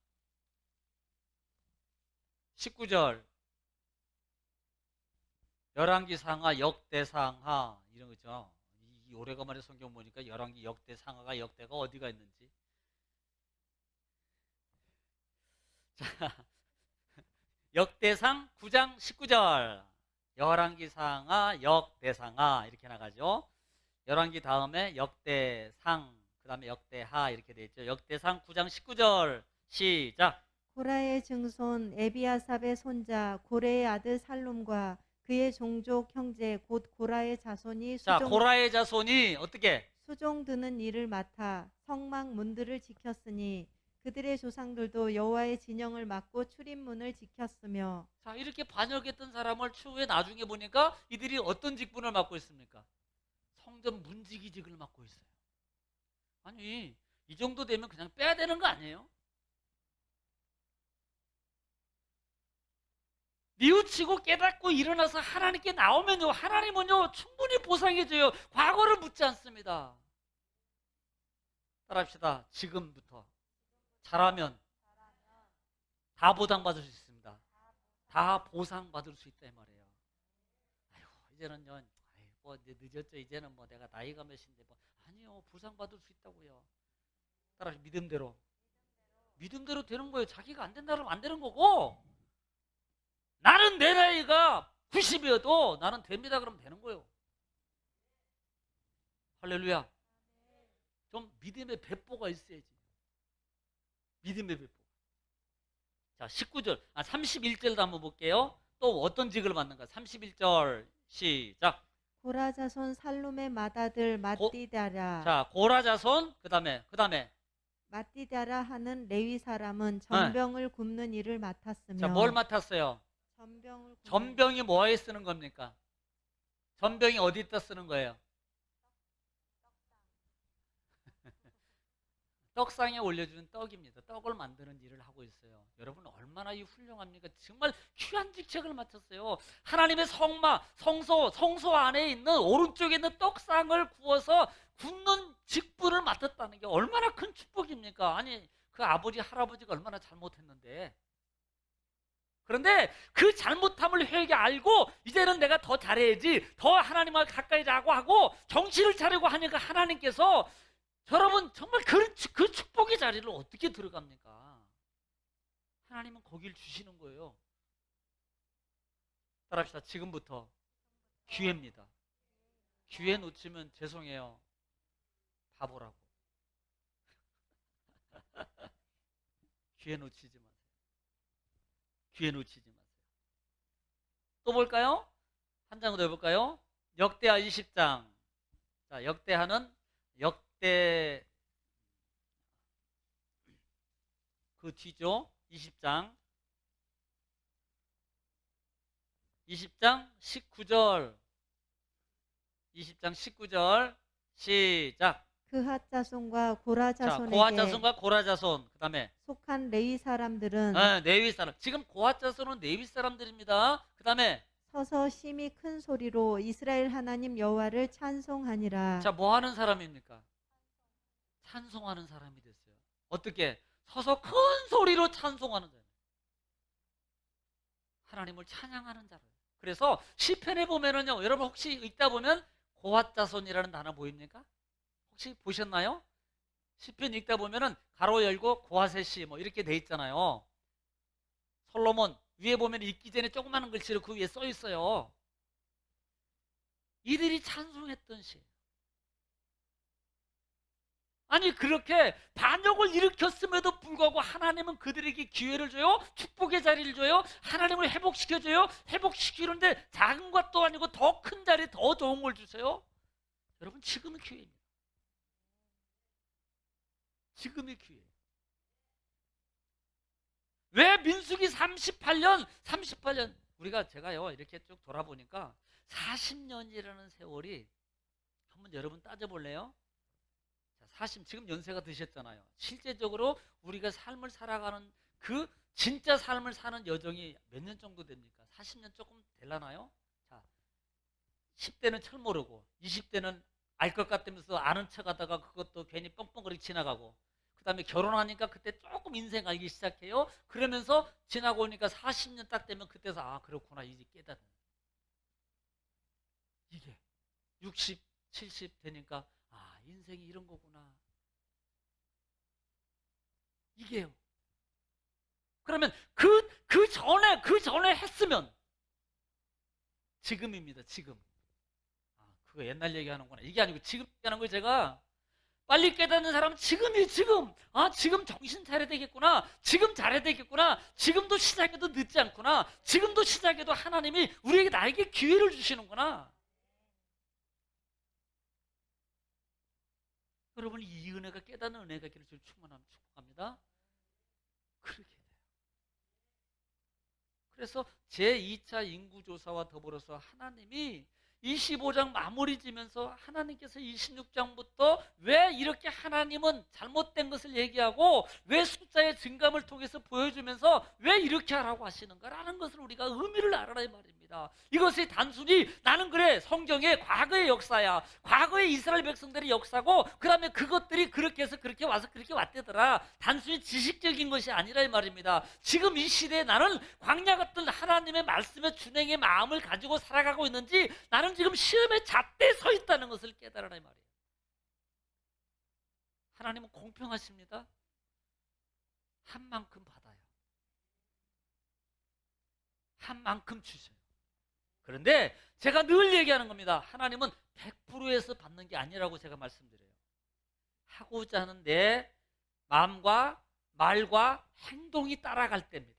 19절 열왕기 상하 역대상하 이런 거죠. 이 오래간만에 성경 보니까 열왕기 역대상하가 역대가 어디가 있는지. 자, 역대상 9장 19절 열왕기 상하 역대상하 이렇게 나가죠. 열왕기 다음에 역대상 그 다음에 역대하 이렇게 되어 있죠. 역대상 9장 19절 시작. 고라의 증손 에비아삽의 손자 고레의 아들 살룸과 그의 종족 형제 곧 고라의 자손이 자, 고라의 자손이 어떻게? 수종드는 일을 맡아 성막 문들을 지켰으니 그들의 조상들도 여호와의 진영을 맡고 출입문을 지켰으며. 자, 이렇게 반역했던 사람을 추후에 나중에 보니까 이들이 어떤 직분을 맡고 있습니까? 성전 문지기직을 맡고 있어요. 아니, 이 정도 되면 그냥 빼야 되는 거 아니에요? 뉘우치고 깨닫고 일어나서 하나님께 나오면요, 하나님은요 충분히 보상해줘요. 과거를 묻지 않습니다. 따라합시다. 지금부터 잘하면 다 보상받을 수 있습니다. 다 보상받을 수 있다 이 말이에요. 아이고 이제는요, 뭐 이제 늦었죠. 이제는 뭐 내가 나이가 몇인데 뭐 아니요, 보상받을 수 있다고요. 따라 믿음대로 되는 거예요. 자기가 안 된다면 안 되는 거고. 나는 내 나이가 90이어도 나는 됩니다 그러면 되는 거예요. 할렐루야. 좀 믿음의 배포가 있어야지. 믿음의 배포. 자, 31절도 한번 볼게요. 또 어떤 직을 맡는가? 31절 시작. 고라 자손 살룸의 맏아들 맏디다라. 자, 고라 자손 그다음에 맏디다라 하는 레위 사람은 전병을 굽는 일을 맡았으며. 자, 뭘 맡았어요? 전병이 뭐에 쓰는 겁니까? 전병이 어디다 쓰는 거예요? 떡상에 올려주는 떡입니다. 떡을 만드는 일을 하고 있어요. 여러분 얼마나 훌륭합니까? 정말 귀한 직책을 맡았어요. 하나님의 성소 안에 있는 오른쪽에 있는 떡상을 구워서 굽는 직분을 맡았다는 게 얼마나 큰 축복입니까? 아니 그 아버지 할아버지가 얼마나 잘못했는데. 그런데 그 잘못함을 회개 알고 이제는 내가 더 잘해야지, 더 하나님과 가까이 하고 정신을 차리고 하니까 하나님께서 여러분 정말 그 축복의 자리를 어떻게 들어갑니까? 하나님은 거길 주시는 거예요. 따라합시다. 지금부터 기회입니다. 기회 놓치면 죄송해요. 바보라고. 기회 놓치지 마세요. 기회 놓치지 마세요. 또 볼까요? 한 장 더 해볼까요? 역대하 20장. 자, 역대하는 역대 그 뒤죠. 20장 19절 20장 19절 시작. 그핫 자손과 고라 자, 자손에게 고핫 자손과 고라 자손. 그다음에 속한 레위 사람들은 네위 사람. 지금 고핫 자손은 네위 사람들입니다. 그다음에 서서 심히 큰 소리로 이스라엘 하나님 여호와를 찬송하니라. 자, 뭐 하는 사람입니까? 찬송하는 사람이 됐어요. 어떻게? 서서 큰 소리로 찬송하는 자예요. 하나님을 찬양하는 자예요. 그래서 시편에 보면은요, 여러분 혹시 읽다 보면 고핫 자손이라는 단어 보입니까? 혹시 보셨나요? 시편 읽다 보면은 가로 열고 고핫의 시 뭐 이렇게 돼 있잖아요. 솔로몬 위에 보면 읽기 전에 조그마한 글씨로 그 위에 써 있어요. 이들이 찬송했던 시. 아니 그렇게 반역을 일으켰음에도 불구하고 하나님은 그들에게 기회를 줘요. 축복의 자리를 줘요. 하나님을 회복시켜줘요. 회복시키는데 작은 것도 아니고 더 큰 자리, 더 좋은 걸 주세요. 여러분 지금의 기회입니다. 지금의 기회. 왜 민수기 38년 우리가 제가요 이렇게 쭉 돌아보니까 40년이라는 세월이 한번 여러분 따져볼래요? 40 지금 연세가 드셨잖아요. 실제적으로 우리가 삶을 살아가는 그 진짜 삶을 사는 여정이 몇 년 정도 됩니까? 40년 조금 될라나요? 자, 10대는 철 모르고 20대는 알 것 같다면서 아는 척하다가 그것도 괜히 뻥뻥거리고 지나가고 그 다음에 결혼하니까 그때 조금 인생 알기 시작해요. 그러면서 지나고 오니까 40년 딱 되면 그때서 아 그렇구나 이제 깨닫는 이게 60, 70 되니까 아 인생이 이런 거구나 이게요. 그러면 그 전에 했으면 지금입니다. 지금. 아, 그거 옛날 얘기하는구나. 이게 아니고 지금 얘기하는 거예요. 제가 빨리 깨닫는 사람은 지금이에요. 지금. 아, 지금 정신 차려야 되겠구나. 지금 잘해야 되겠구나. 지금도 시작해도 늦지 않구나. 지금도 시작해도 하나님이 우리에게 나에게 기회를 주시는구나. 여러분 이 은혜가 깨닫는 은혜가 있기를 주를 충만하면 축복합니다. 그렇게 돼요. 그래서 제2차 인구조사와 더불어서 하나님이 25장 마무리 지면서 하나님께서 26장부터 왜 이렇게 하나님은 잘못된 것을 얘기하고 왜 숫자의 증감을 통해서 보여주면서 왜 이렇게 하라고 하시는가라는 것을 우리가 의미를 알아라 이 말입니다. 이것이 단순히 나는 그래 성경의 과거의 역사야. 과거의 이스라엘 백성들의 역사고 그 다음에 그것들이 그렇게 해서 그렇게 와서 그렇게 왔대더라. 단순히 지식적인 것이 아니라 이 말입니다. 지금 이 시대에 나는 광야 같은 하나님의 말씀의 준행의 마음을 가지고 살아가고 있는지 나는 지금 시험에 잣대 서 있다는 것을 깨달으라 이 말이에요. 하나님은 공평하십니다. 한 만큼 받아요. 한 만큼 주셔요. 그런데 제가 늘 얘기하는 겁니다. 하나님은 100%에서 받는 게 아니라고 제가 말씀드려요. 하고자 하는 내 마음과 말과 행동이 따라갈 때입니다.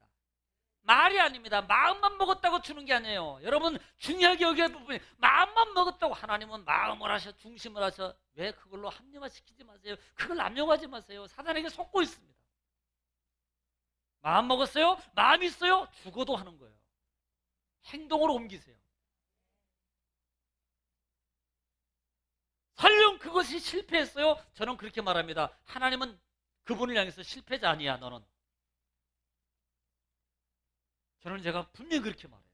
말이 아닙니다. 마음만 먹었다고 주는 게 아니에요. 여러분 중요하게 여기에 부분이 마음만 먹었다고 하나님은 마음을 하셔 중심을 하셔 왜 그걸로 합리화시키지 마세요. 그걸 남용하지 마세요. 사단에게 속고 있습니다. 마음 먹었어요? 마음 있어요? 죽어도 하는 거예요. 행동으로 옮기세요. 설령 그것이 실패했어요? 저는 그렇게 말합니다. 하나님은 그분을 향해서 실패자 아니야 너는. 저는 제가 분명히 그렇게 말해요.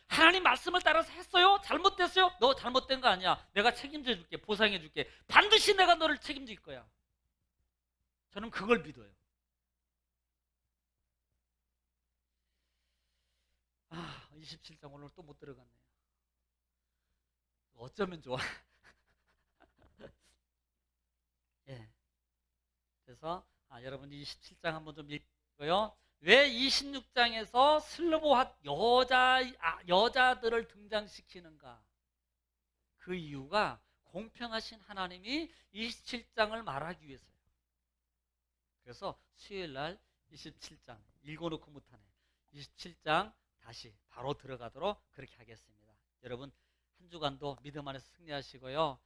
하나님 말씀을 따라서 했어요? 잘못됐어요? 너 잘못된 거 아니야. 내가 책임져 줄게. 보상해 줄게. 반드시 내가 너를 책임질 거야. 저는 그걸 믿어요. 아, 27장 오늘 또 못 들어갔네요. 어쩌면 좋아. 예. 그래서 여러분 27장 한번 좀 읽고요. 왜 26장에서 슬로보핫 여자들을 등장시키는가? 그 이유가 공평하신 하나님이 27장을 말하기 위해서예요. 그래서 수요일 날 27장 읽어놓고 못하네. 27장 다시 바로 들어가도록 그렇게 하겠습니다. 여러분 한 주간도 믿음 안에서 승리하시고요.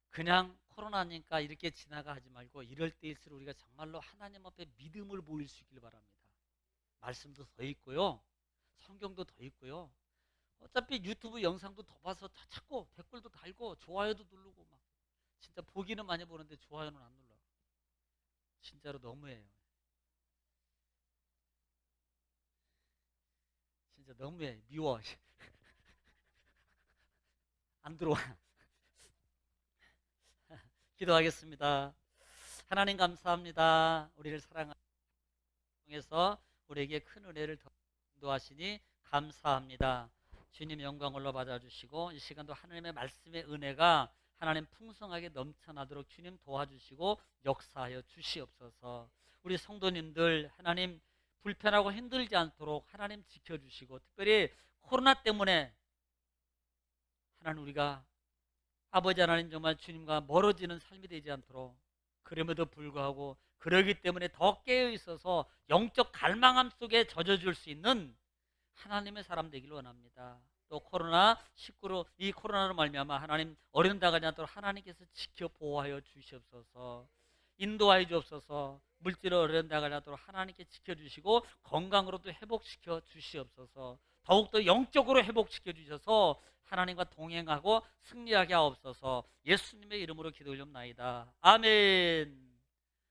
그냥 코로나니까 이렇게 지나가 하지 말고 이럴 때일수록 우리가 정말로 하나님 앞에 믿음을 보일 수 있길 바랍니다. 말씀도 더 있고요. 성경도 더 있고요. 어차피 유튜브 영상도 더 봐서 다 찾고 댓글도 달고 좋아요도 누르고 막 진짜 보기는 많이 보는데 좋아요는 안 눌러. 진짜로 너무해요. 진짜 너무해. 미워. 안 들어와. 기도하겠습니다. 하나님 감사합니다. 우리를 사랑하셔서 우리에게 큰 은혜를 더 인도하시니 감사합니다. 주님 영광 올라 받아주시고 이 시간도 하나님의 말씀의 은혜가 하나님 풍성하게 넘쳐나도록 주님 도와주시고 역사하여 주시옵소서. 우리 성도님들 하나님 불편하고 힘들지 않도록 하나님 지켜주시고 특별히 코로나 때문에 하나님 우리가 아버지 하나님 정말 주님과 멀어지는 삶이 되지 않도록 그럼에도 불구하고 그러기 때문에 더 깨어 있어서 영적 갈망함 속에 젖어줄 수 있는 하나님의 사람 되기를 원합니다. 또 코로나19로 이 코로나로 말미암아 하나님 어려운다가지 않도록 하나님께서 지켜 보호하여 주시옵소서. 인도하여 주옵소서. 물질을 어려운다가지 않도록 하나님께 지켜주시고 건강으로도 회복시켜 주시옵소서. 더욱더 영적으로 회복시켜 주셔서 하나님과 동행하고 승리하게 하옵소서. 예수님의 이름으로 기도 올립나이다. 아멘.